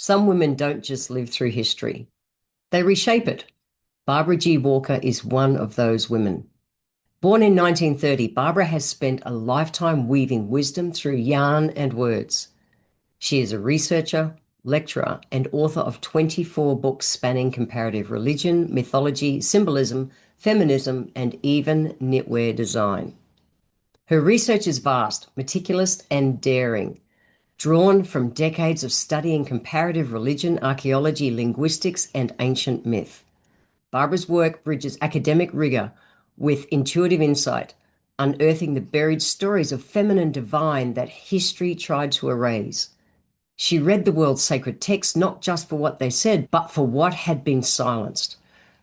Some women don't just live through history, they reshape it. Barbara G. Walker is one of those women. Born in 1930, Barbara has spent a lifetime weaving wisdom through yarn and words. She is a researcher, lecturer, and author of 24 books spanning comparative religion, mythology, symbolism, feminism, and even knitwear design. Her research is vast, meticulous, and daring, drawn from decades of studying comparative religion, archaeology, linguistics, and ancient myth. Barbara's work bridges academic rigor with intuitive insight, unearthing the buried stories of feminine divine that history tried to erase. She read the world's sacred texts not just for what they said, but for what had been silenced,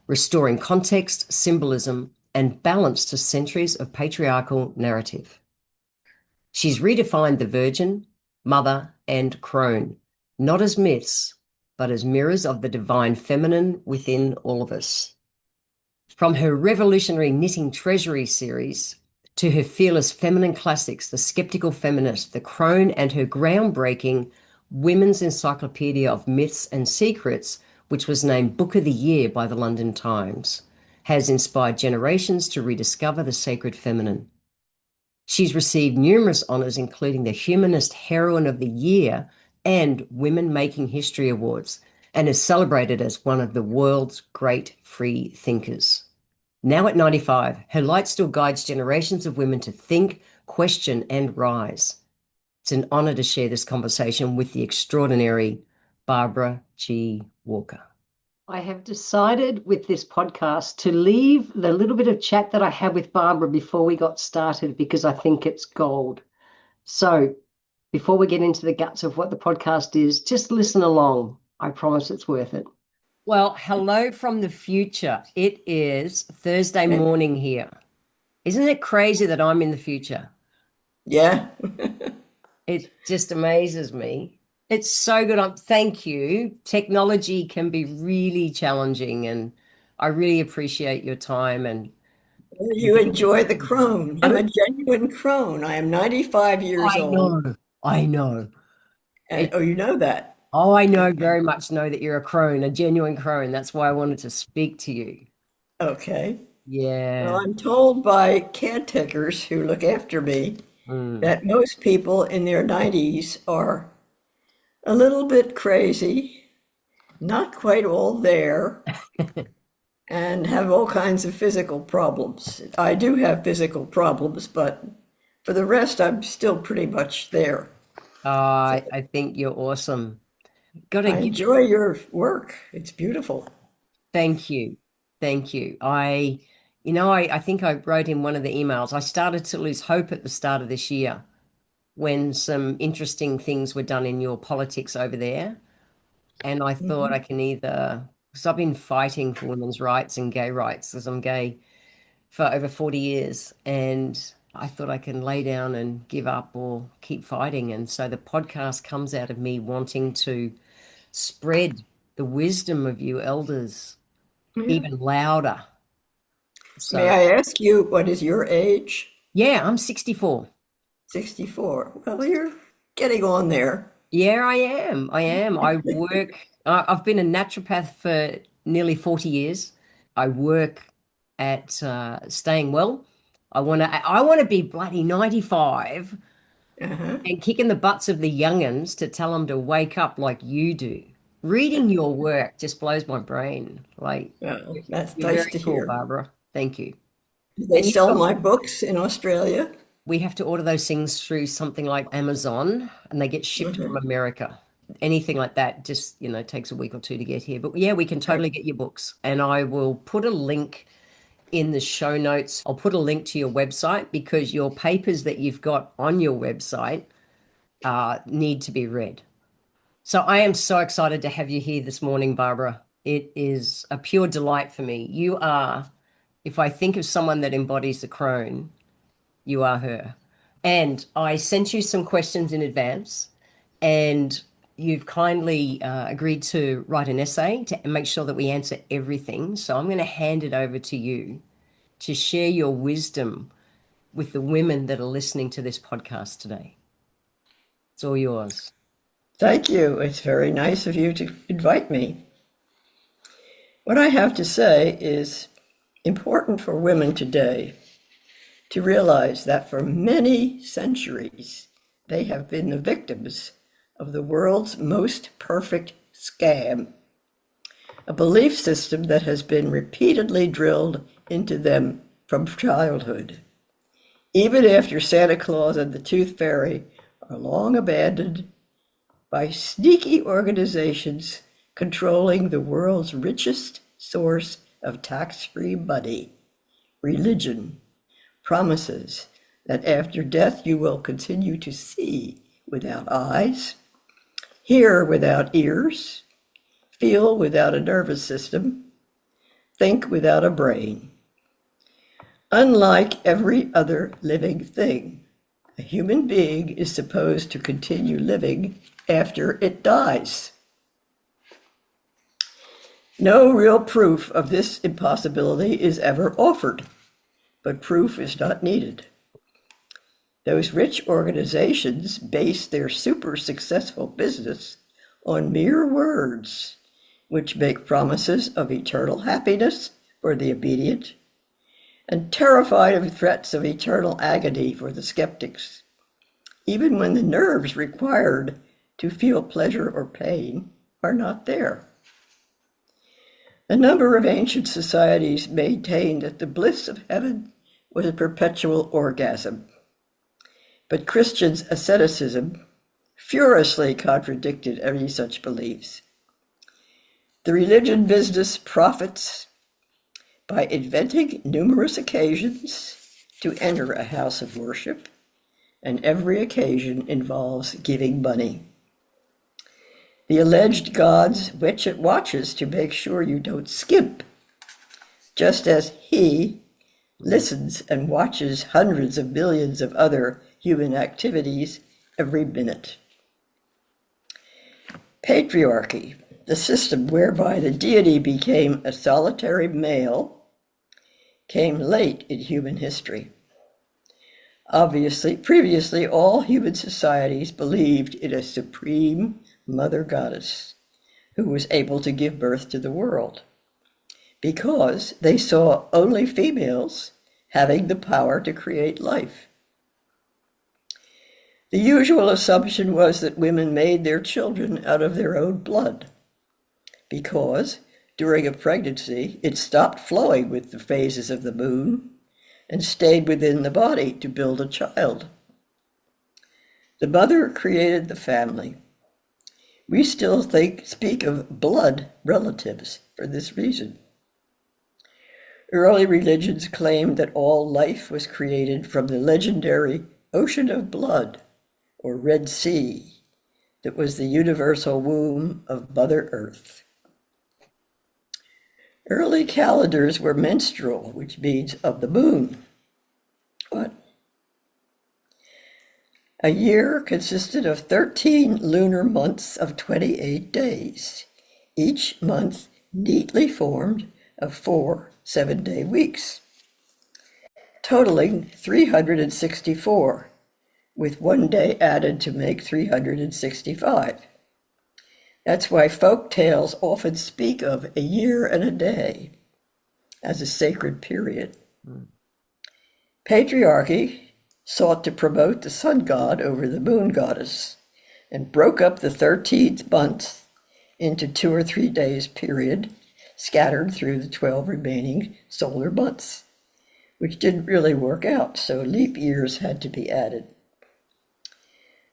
restoring context, symbolism, and balance to centuries of patriarchal narrative. She's redefined the virgin, mother, and crone, not as myths, but as mirrors of the divine feminine within all of us. From her revolutionary Knitting Treasury series to her fearless feminine classics, The Skeptical Feminist, The Crone, and her groundbreaking Women's Encyclopedia of Myths and Secrets, which was named Book of the Year by the London Times, has inspired generations to rediscover the sacred feminine. She's received numerous honours, including the Humanist Heroine of the Year and Women Making History Awards, and is celebrated as one of the world's great free thinkers. Now at 95, her light still guides generations of women to think, question, and rise. It's an honor to share this conversation with the extraordinary Barbara G. Walker. I have decided with this podcast to leave the little bit of chat that I had with Barbara before we got started because I think it's gold. So before we get into the guts of what the podcast is, just listen along. I promise it's worth it. Well, hello from the future. It is Thursday morning here. Isn't it crazy that I'm in the future? Yeah. It just amazes me. It's so good. Thank you. Technology can be really challenging, and I really appreciate your time and You enjoy the crone. I'm a genuine crone. I am 95 years I old. know. I know. And, It, oh, you know that. I know Okay. very much know that you're a crone, a genuine crone. That's why I wanted to speak to you. Okay. Well, Yeah. I'm told by caretakers who look after me Mm. that most people in their 90s are a little bit crazy, not quite all there, and have all kinds of physical problems. I do have physical problems, but for the rest, I'm still pretty much there. So I think you're awesome. Got to I give. enjoy your work. It's beautiful. Thank you. Thank you. I think I wrote in one of the emails, I started to lose hope at the start of this year when some interesting things were done in your politics over there. And I thought I Mhm. can either, because I've been fighting for women's rights and gay rights, because I'm gay for over 40 years. And I thought I can lay down and give up or keep fighting. And so the podcast comes out of me wanting to spread the wisdom of you elders Yeah. even louder. May So, I ask you, what is your age? yeah, I'm 64. 64. Well, you're getting on there. Yeah, I am. I am. I've been a naturopath for nearly 40 years. I work at Staying Well. I want to be bloody 95 Uh-huh. and kicking the butts of the youngins to tell them to wake up like you do. Reading your work just blows my brain. Like, Well, that's you're nice very to cool, hear. Barbara. Thank you. Do they And you've sell got my books in Australia? we have to order those things through something like Amazon and they get shipped from Uh-huh. America. Anything like that just, takes a week or two to get here. But yeah, we can totally get your books. And I will put a link in the show notes. I'll put a link to your website because your papers that you've got on your website need to be read. So I am so excited to have you here this morning, Barbara. It is a pure delight for me. You are, if I think of someone that embodies the crone, you are her. And I sent you some questions in advance, and you've kindly agreed to write an essay to make sure that we answer everything. So I'm going to hand it over to you to share your wisdom with the women that are listening to this podcast today. It's all yours. Thank you. It's very nice of you to invite me. What I have to say is important for women today to realize that for many centuries, they have been the victims of the world's most perfect scam, a belief system that has been repeatedly drilled into them from childhood. Even after Santa Claus and the Tooth Fairy are long abandoned by sneaky organizations controlling the world's richest source of tax-free money, religion, promises that after death you will continue to see without eyes, hear without ears, feel without a nervous system, think without a brain. Unlike every other living thing, a human being is supposed to continue living after it dies. No real proof of this impossibility is ever offered, but proof is not needed. Those rich organizations base their super successful business on mere words, which make promises of eternal happiness for the obedient and terrified of threats of eternal agony for the skeptics, even when the nerves required to feel pleasure or pain are not there. A number of ancient societies maintained that the bliss of heaven was a perpetual orgasm, but Christians' asceticism furiously contradicted any such beliefs. The religion business profits by inventing numerous occasions to enter a house of worship, and every occasion involves giving money. The alleged gods watches to make sure you don't skimp, just as he listens and watches hundreds of millions of other human activities every minute. Patriarchy, the system whereby the deity became a solitary male, came late in human history. Obviously, previously, all human societies believed in a supreme mother goddess who was able to give birth to the world, because they saw only females having the power to create life. The usual assumption was that women made their children out of their own blood, because during a pregnancy, it stopped flowing with the phases of the moon and stayed within the body to build a child. The mother created the family. We still speak of blood relatives for this reason. Early religions claimed that all life was created from the legendary ocean of blood, or Red Sea, that was the universal womb of Mother Earth. Early calendars were menstrual, which means of the moon. What? A year consisted of 13 lunar months of 28 days, each month neatly formed of 4 7-day weeks, totaling 364, with 1 day added to make 365. That's why folk tales often speak of a year and a day as a sacred period. Patriarchy sought to promote the sun god over the moon goddess and broke up the 13th month into 2 or 3 days period scattered through the 12 remaining solar months, which didn't really work out, so leap years had to be added.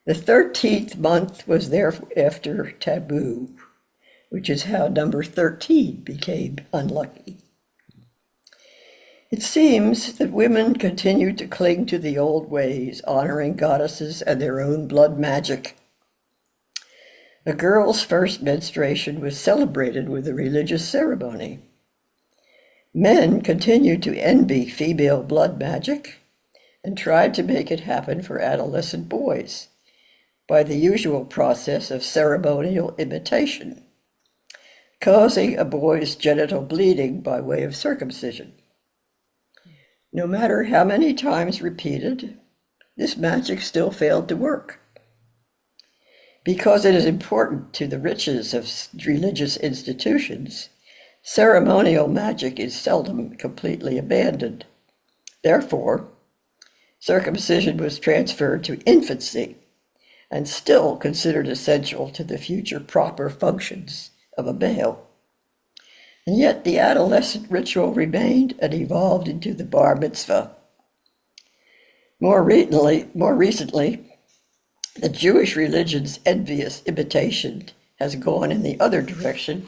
The 13th month was thereafter taboo, which is how number 13 became unlucky. It seems that women continued to cling to the old ways, honoring goddesses and their own blood magic. A girl's first menstruation was celebrated with a religious ceremony. Men continued to envy female blood magic and tried to make it happen for adolescent boys by the usual process of ceremonial imitation, causing a boy's genital bleeding by way of circumcision. No matter how many times repeated, this magic still failed to work. Because it is important to the riches of religious institutions, ceremonial magic is seldom completely abandoned. Therefore, circumcision was transferred to infancy and still considered essential to the future proper functions of a male. And yet the adolescent ritual remained and evolved into the bar mitzvah. More recently, the Jewish religion's envious imitation has gone in the other direction,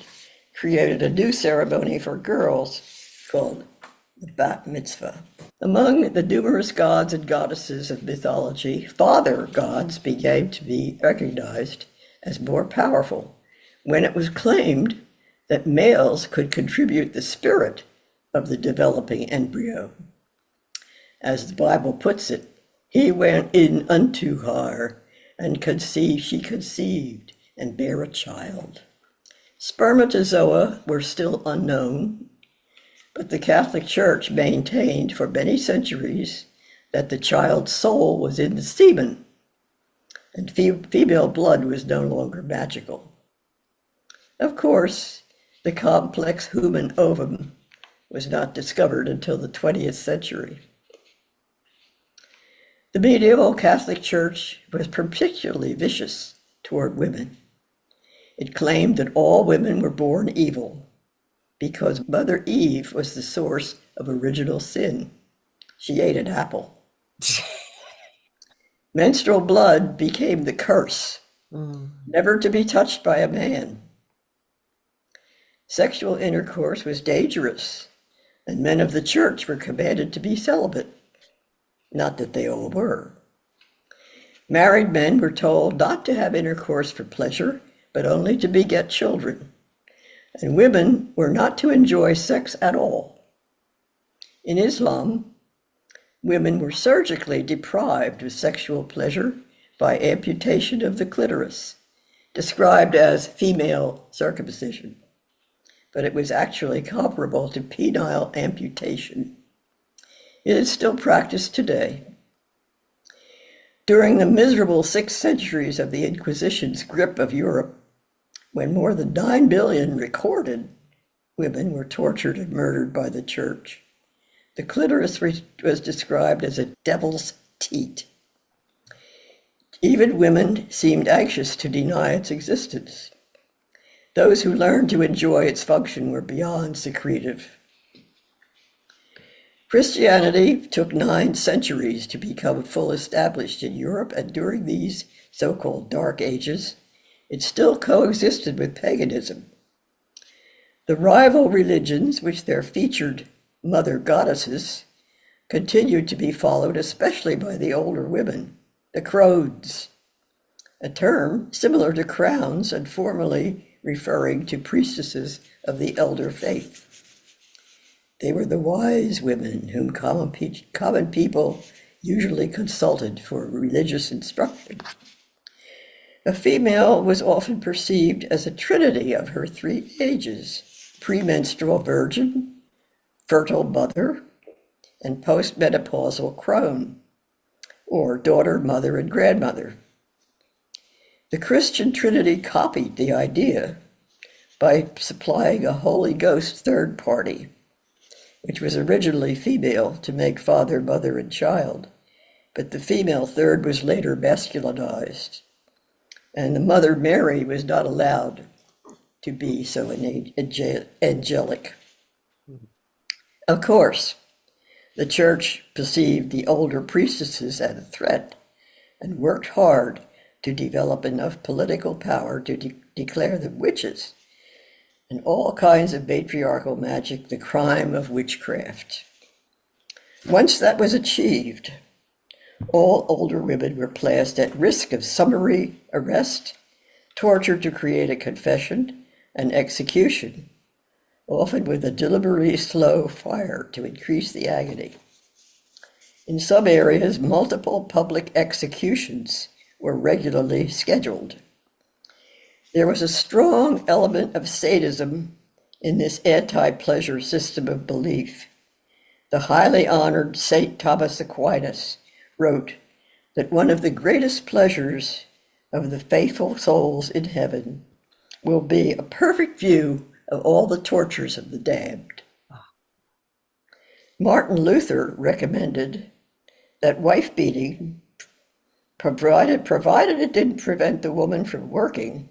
created a new ceremony for girls called the bat mitzvah. Among the numerous gods and goddesses of mythology, father gods began to be recognized as more powerful when it was claimed that males could contribute the spirit of the developing embryo. As the Bible puts it, he went in unto her and she conceived and bare a child. Spermatozoa were still unknown, but the Catholic Church maintained for many centuries that the child's soul was in the semen, and female blood was no longer magical. Of course, the complex human ovum was not discovered until the 20th century. The medieval Catholic Church was particularly vicious toward women. It claimed that all women were born evil because Mother Eve was the source of original sin. She ate an apple. Menstrual blood became the curse, never to be touched by a man. Sexual intercourse was dangerous, and men of the church were commanded to be celibate. Not that they all were. Married men were told not to have intercourse for pleasure, but only to beget children. And women were not to enjoy sex at all. In Islam, women were surgically deprived of sexual pleasure by amputation of the clitoris, described as female circumcision. But it was actually comparable to penile amputation. It is still practiced today. During the miserable 6 centuries of the Inquisition's grip of Europe, when more than 9 billion recorded women were tortured and murdered by the church, the clitoris was described as a devil's teat. Even women seemed anxious to deny its existence. Those who learned to enjoy its function were beyond secretive. Christianity took 9 centuries to become full established in Europe, and during these so-called Dark Ages, it still coexisted with paganism. The rival religions, with their featured mother goddesses, continued to be followed, especially by the older women, the crones, a term similar to crowns and formerly referring to priestesses of the elder faith. They were the wise women whom common people usually consulted for religious instruction. A female was often perceived as a trinity of her 3 ages: premenstrual virgin, fertile mother, and postmenopausal crone, or daughter, mother, and grandmother. The Christian Trinity copied the idea by supplying a Holy Ghost third party, which was originally female, to make father, mother, and child, but the female third was later masculinized, and the Mother Mary was not allowed to be so angelic. Of course, the church perceived the older priestesses as a threat and worked hard to develop enough political power to declare them witches and all kinds of matriarchal magic the crime of witchcraft. Once that was achieved, all older women were placed at risk of summary arrest, torture to create a confession, and execution, often with a deliberately slow fire to increase the agony. In some areas, multiple public executions were regularly scheduled. There was a strong element of sadism in this anti-pleasure system of belief. The highly honored St. Thomas Aquinas wrote that one of the greatest pleasures of the faithful souls in heaven will be a perfect view of all the tortures of the damned. Martin Luther recommended that wife beating, provided it didn't prevent the woman from working,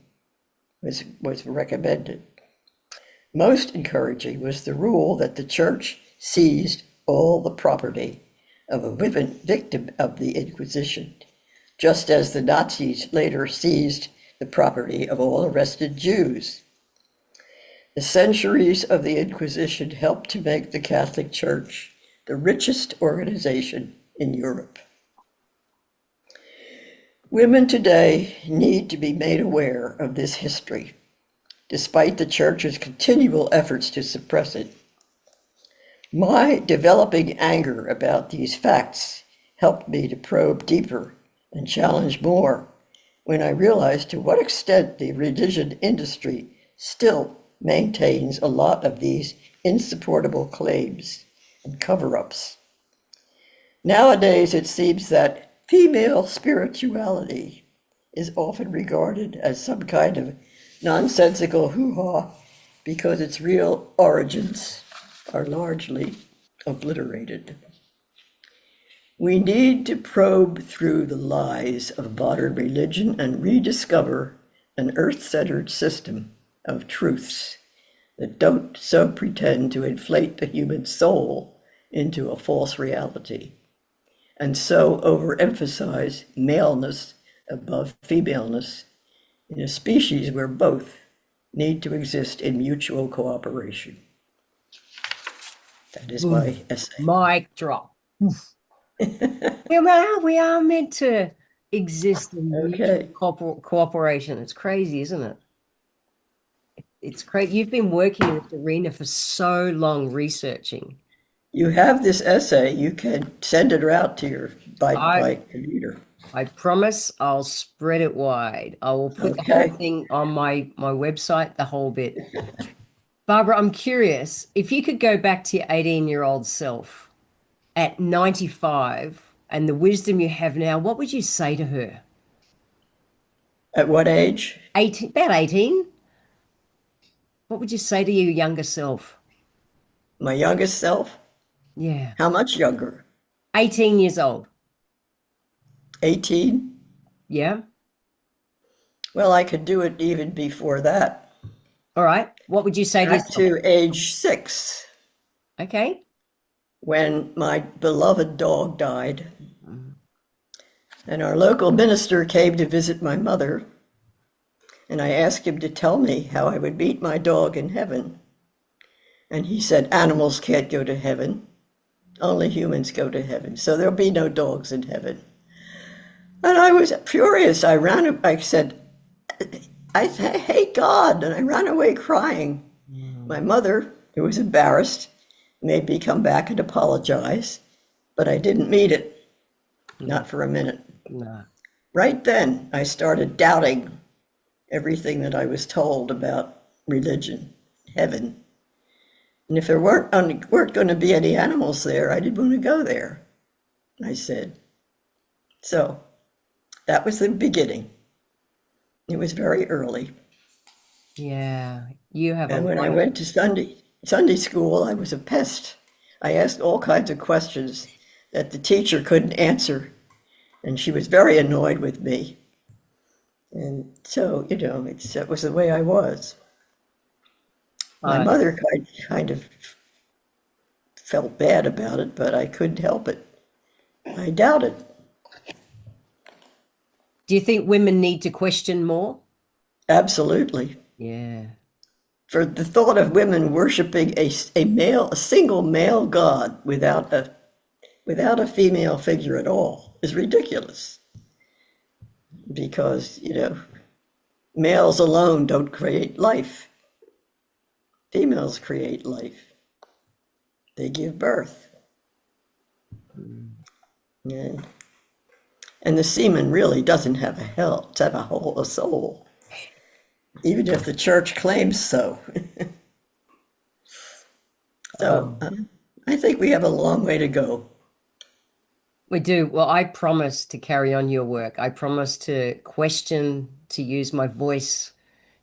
was recommended. Most encouraging was the rule that the church seized all the property of a victim of the Inquisition, just as the Nazis later seized the property of all arrested Jews. The centuries of the Inquisition helped to make the Catholic Church the richest organization in Europe. Women today need to be made aware of this history, despite the Church's continual efforts to suppress it. My developing anger about these facts helped me to probe deeper and challenge more when I realized to what extent the religion industry still maintains a lot of these insupportable claims and cover-ups. Nowadays, it seems that female spirituality is often regarded as some kind of nonsensical hoo-ha because its real origins are largely obliterated. We need to probe through the lies of modern religion and rediscover an earth-centered system of truths that don't so pretend to inflate the human soul into a false reality, and so overemphasize maleness above femaleness in a species where both need to exist in mutual cooperation. That is my essay. Mic drop. We are meant to exist in mutual cooperation. It's crazy, isn't it? It's crazy. You've been working in this arena for so long, researching. You have this essay. You can send it out to by computer. I promise I'll spread it wide. I will put the whole thing on my website, the whole bit. Barbara, I'm curious, if you could go back to your 18-year-old self at 95 and the wisdom you have now, what would you say to her? At what age? 18, about 18. What would you say to your younger self? My youngest self? Yeah. How much younger? 18 years old. 18? Yeah. Well, I could do it even before that. All right. What would you say Back to yourself? to age 6. Okay. When my beloved dog died. And our local minister came to visit my mother. And I asked him to tell me how I would meet my dog in heaven. And he said, animals can't go to heaven. Only humans go to heaven. So there'll be no dogs in heaven. And I was furious. I said, I hate God. And I ran away crying. My mother, who was embarrassed, made me come back and apologize. But I didn't mean it. Not for a minute. No. Right then, I started doubting everything that I was told about religion, heaven. And if there weren't going to be any animals there, I didn't want to go there, I said. So that was the beginning. It was very early. Yeah, you have. And when I went to Sunday school, I was a pest. I asked all kinds of questions that the teacher couldn't answer, and she was very annoyed with me. And so, it was the way I was. My mother kind of felt bad about it, but I couldn't help it. I doubted. Do you think women need to question more? Absolutely. Yeah. For the thought of women worshiping a single male god without a female figure at all is ridiculous. Because, males alone don't create life. Females create life. They give birth. Yeah. And the semen really doesn't have a soul, even if the church claims so. So I think we have a long way to go. We do. Well, I promise to carry on your work. I promise to question, to use my voice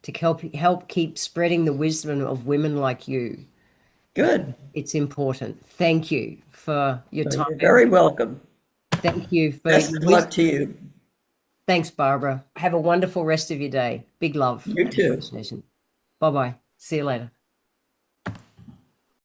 to help keep spreading the wisdom of women like you. Good. It's important. Thank you for your So time. you're very welcome. Thank you for Best your of luck wisdom. to you. Thanks, Barbara. Have a wonderful rest of your day. Big love You and too. appreciation. Bye-bye. See you later.